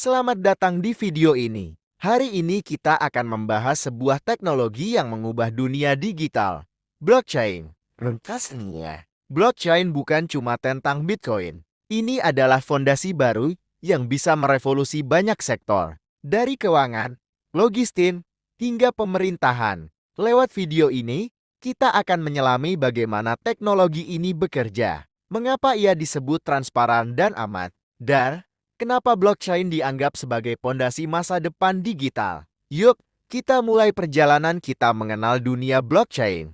Selamat datang di video ini. Hari ini kita akan membahas sebuah teknologi yang mengubah dunia digital. Blockchain. Ringkasnya, blockchain bukan cuma tentang Bitcoin. Ini adalah fondasi baru yang bisa merevolusi banyak sektor. Dari keuangan, logistik, hingga pemerintahan. Lewat video ini, kita akan menyelami bagaimana teknologi ini bekerja. Mengapa ia disebut transparan dan aman? Dan kenapa blockchain dianggap sebagai pondasi masa depan digital? Yuk, kita mulai perjalanan kita mengenal dunia blockchain.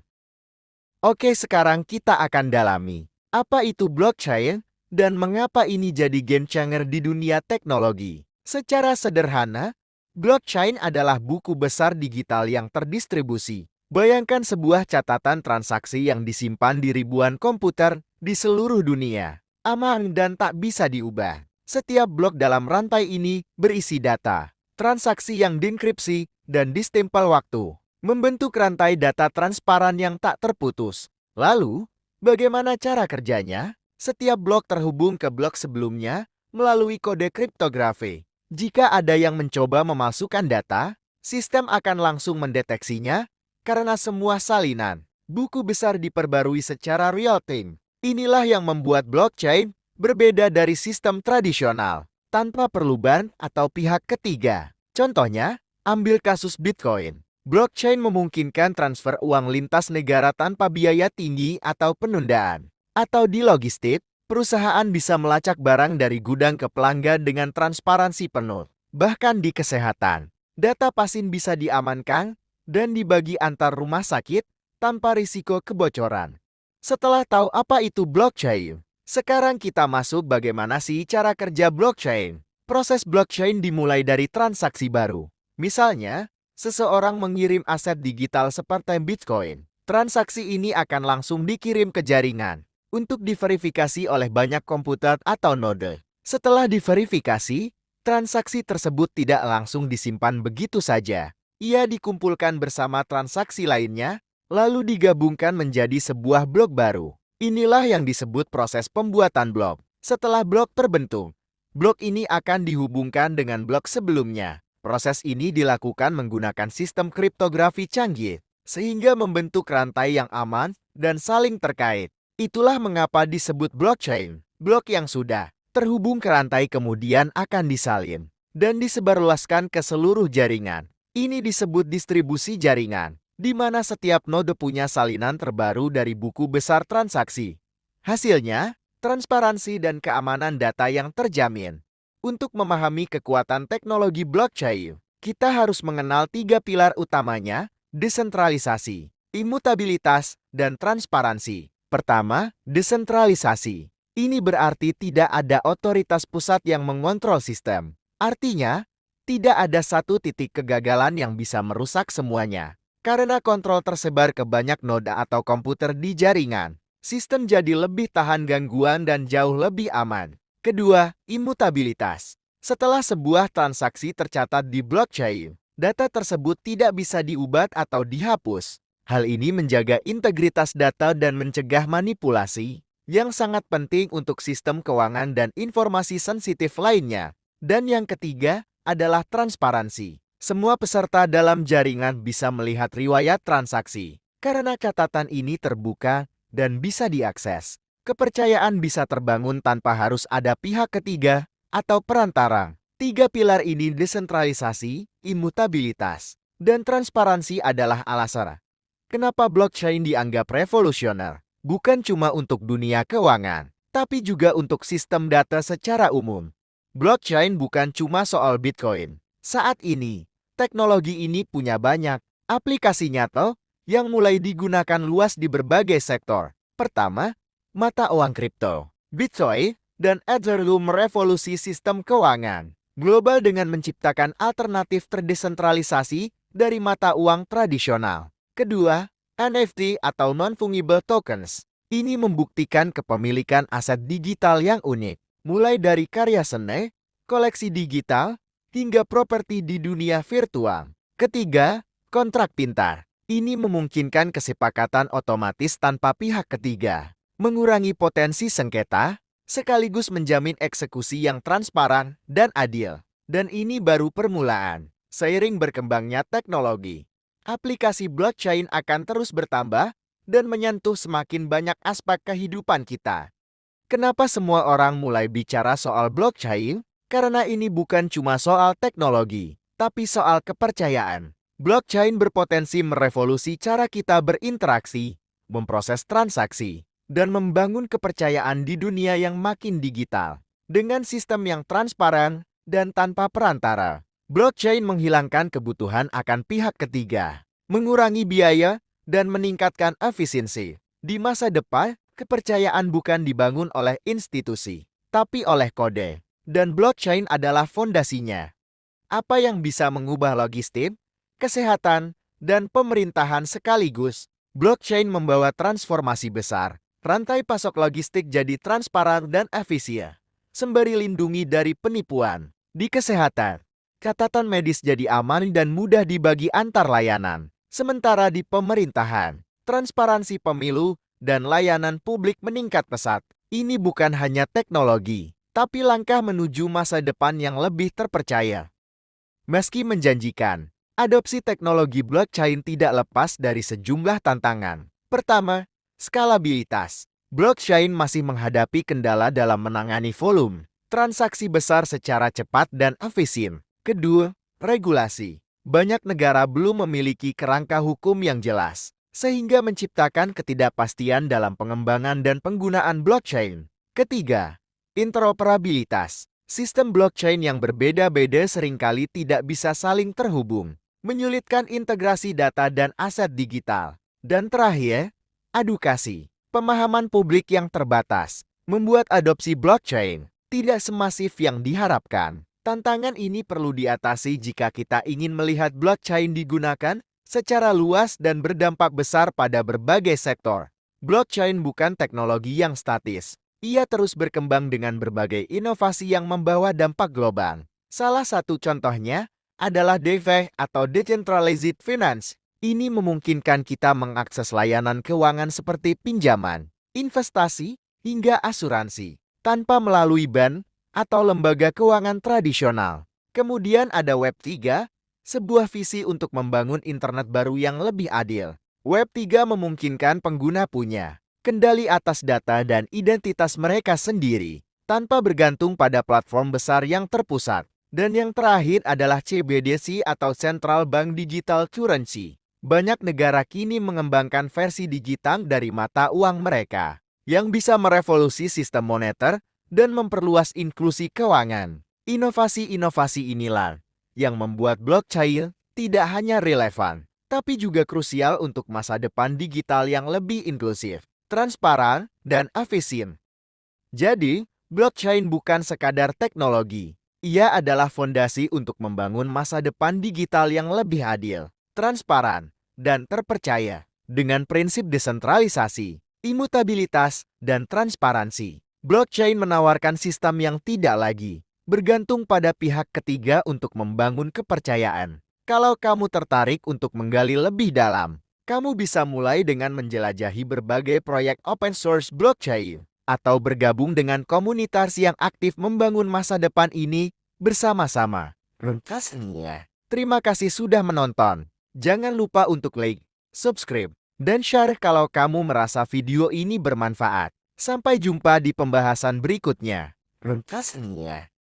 Oke, sekarang kita akan dalami apa itu blockchain dan mengapa ini jadi game changer di dunia teknologi. Secara sederhana, blockchain adalah buku besar digital yang terdistribusi. Bayangkan sebuah catatan transaksi yang disimpan di ribuan komputer di seluruh dunia. Aman dan tak bisa diubah. Setiap blok dalam rantai ini berisi data, transaksi yang dienkripsi, dan distempel waktu, membentuk rantai data transparan yang tak terputus. Lalu, bagaimana cara kerjanya? Setiap blok terhubung ke blok sebelumnya melalui kode kriptografi. Jika ada yang mencoba memalsukan data, sistem akan langsung mendeteksinya karena semua salinan buku besar diperbarui secara real-time. Inilah yang membuat blockchain berbeda dari sistem tradisional, tanpa perlu ban atau pihak ketiga. Contohnya, ambil kasus Bitcoin. Blockchain memungkinkan transfer uang lintas negara tanpa biaya tinggi atau penundaan. Atau di logistik, perusahaan bisa melacak barang dari gudang ke pelanggan dengan transparansi penuh. Bahkan di kesehatan, data pasien bisa diamankan dan dibagi antar rumah sakit tanpa risiko kebocoran. Setelah tahu apa itu blockchain, sekarang kita masuk bagaimana sih cara kerja blockchain. Proses blockchain dimulai dari transaksi baru. Misalnya, seseorang mengirim aset digital seperti Bitcoin. Transaksi ini akan langsung dikirim ke jaringan untuk diverifikasi oleh banyak komputer atau node. Setelah diverifikasi, transaksi tersebut tidak langsung disimpan begitu saja. Ia dikumpulkan bersama transaksi lainnya, lalu digabungkan menjadi sebuah blok baru. Inilah yang disebut proses pembuatan blok. Setelah blok terbentuk, blok ini akan dihubungkan dengan blok sebelumnya. Proses ini dilakukan menggunakan sistem kriptografi canggih, sehingga membentuk rantai yang aman dan saling terkait. Itulah mengapa disebut blockchain. Blok yang sudah terhubung ke rantai kemudian akan disalin dan disebarluaskan ke seluruh jaringan. Ini disebut distribusi jaringan, di mana setiap node punya salinan terbaru dari buku besar transaksi. Hasilnya, transparansi dan keamanan data yang terjamin. Untuk memahami kekuatan teknologi blockchain, kita harus mengenal 3 pilar utamanya: desentralisasi, imutabilitas, dan transparansi. Pertama, desentralisasi. Ini berarti tidak ada otoritas pusat yang mengontrol sistem. Artinya, tidak ada satu titik kegagalan yang bisa merusak semuanya. Karena kontrol tersebar ke banyak node atau komputer di jaringan, sistem jadi lebih tahan gangguan dan jauh lebih aman. Kedua, imutabilitas. Setelah sebuah transaksi tercatat di blockchain, data tersebut tidak bisa diubah atau dihapus. Hal ini menjaga integritas data dan mencegah manipulasi, yang sangat penting untuk sistem keuangan dan informasi sensitif lainnya. Dan yang ketiga adalah transparansi. Semua peserta dalam jaringan bisa melihat riwayat transaksi. Karena catatan ini terbuka dan bisa diakses, kepercayaan bisa terbangun tanpa harus ada pihak ketiga atau perantara. 3 pilar ini, desentralisasi, imutabilitas, dan transparansi, adalah alasan kenapa blockchain dianggap revolusioner. Bukan cuma untuk dunia keuangan, tapi juga untuk sistem data secara umum. Blockchain bukan cuma soal Bitcoin. Saat ini, teknologi ini punya banyak aplikasi nyata yang mulai digunakan luas di berbagai sektor. Pertama, mata uang kripto. Bitcoin dan Ethereum merevolusi sistem keuangan global dengan menciptakan alternatif terdesentralisasi dari mata uang tradisional. Kedua, NFT atau non-fungible tokens. Ini membuktikan kepemilikan aset digital yang unik, mulai dari karya seni, koleksi digital, hingga properti di dunia virtual. Ketiga, kontrak pintar. Ini memungkinkan kesepakatan otomatis tanpa pihak ketiga, mengurangi potensi sengketa, sekaligus menjamin eksekusi yang transparan dan adil. Dan ini baru permulaan. Seiring berkembangnya teknologi, aplikasi blockchain akan terus bertambah dan menyentuh semakin banyak aspek kehidupan kita. Kenapa semua orang mulai bicara soal blockchain? Karena ini bukan cuma soal teknologi, tapi soal kepercayaan. Blockchain berpotensi merevolusi cara kita berinteraksi, memproses transaksi, dan membangun kepercayaan di dunia yang makin digital. Dengan sistem yang transparan dan tanpa perantara, blockchain menghilangkan kebutuhan akan pihak ketiga, mengurangi biaya, dan meningkatkan efisiensi. Di masa depan, kepercayaan bukan dibangun oleh institusi, tapi oleh kode. Dan blockchain adalah fondasinya. Apa yang bisa mengubah logistik, kesehatan, dan pemerintahan sekaligus? Blockchain membawa transformasi besar. Rantai pasok logistik jadi transparan dan efisien, sembari lindungi dari penipuan. Di kesehatan, catatan medis jadi aman dan mudah dibagi antar layanan. Sementara di pemerintahan, transparansi pemilu dan layanan publik meningkat pesat. Ini bukan hanya teknologi, tapi langkah menuju masa depan yang lebih terpercaya. Meski menjanjikan, adopsi teknologi blockchain tidak lepas dari sejumlah tantangan. Pertama, skalabilitas. Blockchain masih menghadapi kendala dalam menangani volume transaksi besar secara cepat dan efisien. Kedua, regulasi. Banyak negara belum memiliki kerangka hukum yang jelas, sehingga menciptakan ketidakpastian dalam pengembangan dan penggunaan blockchain. Ketiga, interoperabilitas. Sistem blockchain yang berbeda-beda seringkali tidak bisa saling terhubung, menyulitkan integrasi data dan aset digital. Dan terakhir, edukasi. Pemahaman publik yang terbatas membuat adopsi blockchain tidak semasif yang diharapkan. Tantangan ini perlu diatasi jika kita ingin melihat blockchain digunakan secara luas dan berdampak besar pada berbagai sektor. Blockchain bukan teknologi yang statis. Ia terus berkembang dengan berbagai inovasi yang membawa dampak global. Salah satu contohnya adalah DeFi atau Decentralized Finance. Ini memungkinkan kita mengakses layanan keuangan seperti pinjaman, investasi, hingga asuransi, tanpa melalui bank atau lembaga keuangan tradisional. Kemudian ada Web3, sebuah visi untuk membangun internet baru yang lebih adil. Web3 memungkinkan pengguna punya kendali atas data dan identitas mereka sendiri, tanpa bergantung pada platform besar yang terpusat. Dan yang terakhir adalah CBDC atau Central Bank Digital Currency. Banyak negara kini mengembangkan versi digital dari mata uang mereka, yang bisa merevolusi sistem moneter dan memperluas inklusi keuangan. Inovasi-inovasi inilah yang membuat blockchain tidak hanya relevan, tapi juga krusial untuk masa depan digital yang lebih inklusif, transparan, dan efisien. Jadi, blockchain bukan sekadar teknologi. Ia adalah fondasi untuk membangun masa depan digital yang lebih adil, transparan, dan terpercaya. Dengan prinsip desentralisasi, imutabilitas, dan transparansi, blockchain menawarkan sistem yang tidak lagi bergantung pada pihak ketiga untuk membangun kepercayaan. Kalau kamu tertarik untuk menggali lebih dalam, kamu bisa mulai dengan menjelajahi berbagai proyek open source blockchain atau bergabung dengan komunitas yang aktif membangun masa depan ini bersama-sama. Ringkasnya, terima kasih sudah menonton. Jangan lupa untuk like, subscribe, dan share kalau kamu merasa video ini bermanfaat. Sampai jumpa di pembahasan berikutnya. Ringkasnya.